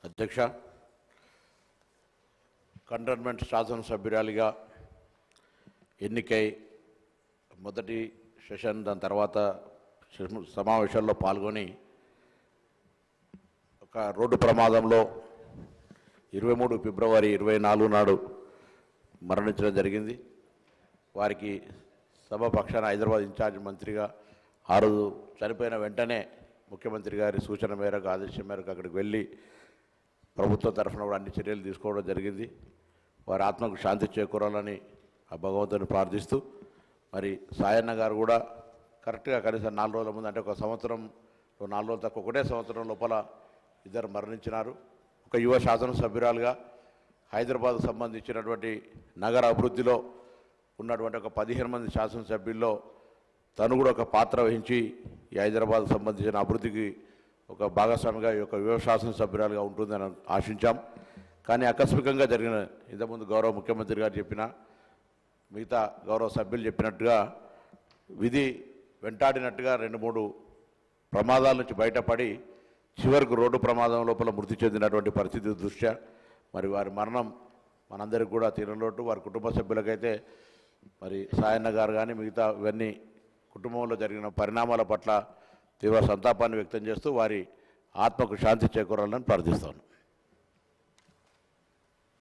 అధ్యక్ష, కంటోన్మెంట్ శాసనసభ్యురాలిగా ఎన్నికై మొదటి సెషన్ దాని తర్వాత సమావేశాల్లో పాల్గొని ఒక రోడ్డు ప్రమాదంలో 23 ఫిబ్రవరి 24 నాడు మరణించడం జరిగింది. వారికి సభ పక్షాన హైదరాబాద్ ఇన్ఛార్జ్ మంత్రిగా ఆ రోజు చనిపోయిన వెంటనే ముఖ్యమంత్రి గారి సూచన మేరకు ఆదేశం మేరకు అక్కడికి వెళ్ళి ప్రభుత్వం తరఫున కూడా అన్ని చర్యలు తీసుకోవడం జరిగింది. వారి ఆత్మకు శాంతి చేకూరాలని ఆ భగవంతుని ప్రార్థిస్తూ, మరి సాయన్న గారు కూడా కరెక్ట్గా కనీసం 4 రోజుల ముందు, అంటే ఒక సంవత్సరం 4 రోజులు తక్కువ, ఒకటే సంవత్సరం లోపల ఇద్దరు మరణించినారు. ఒక యువ శాసనసభ్యురాలుగా హైదరాబాద్కు సంబంధించినటువంటి నగర అభివృద్ధిలో ఉన్నటువంటి ఒక 15 మంది శాసనసభ్యుల్లో తను కూడా ఒక పాత్ర వహించి ఈ హైదరాబాద్కు సంబంధించిన అభివృద్ధికి ఒక భాగస్వామిగా ఈ యొక్క యువ శాసనసభ్యురాలుగా ఉంటుందని ఆశించాం. కానీ ఆకస్మికంగా జరిగిన, ఇంతకుముందు గౌరవ ముఖ్యమంత్రి గారు చెప్పిన, మిగతా గౌరవ సభ్యులు చెప్పినట్టుగా విధి వెంటాడినట్టుగా 2-3 ప్రమాదాల నుంచి బయటపడి చివరికి రోడ్డు ప్రమాదం లోపల మృతి చెందినటువంటి పరిస్థితి దృష్ట్యా మరి వారి మరణం మనందరికీ కూడా తీరలోటు. వారి కుటుంబ సభ్యులకైతే మరి సాయన్న గారు కానీ మిగతా ఇవన్నీ కుటుంబంలో జరిగిన పరిణామాల పట్ల తీవ్ర సంతాపాన్ని వ్యక్తం చేస్తూ వారి ఆత్మకు శాంతి చేకూరాలని ప్రార్థిస్తాను.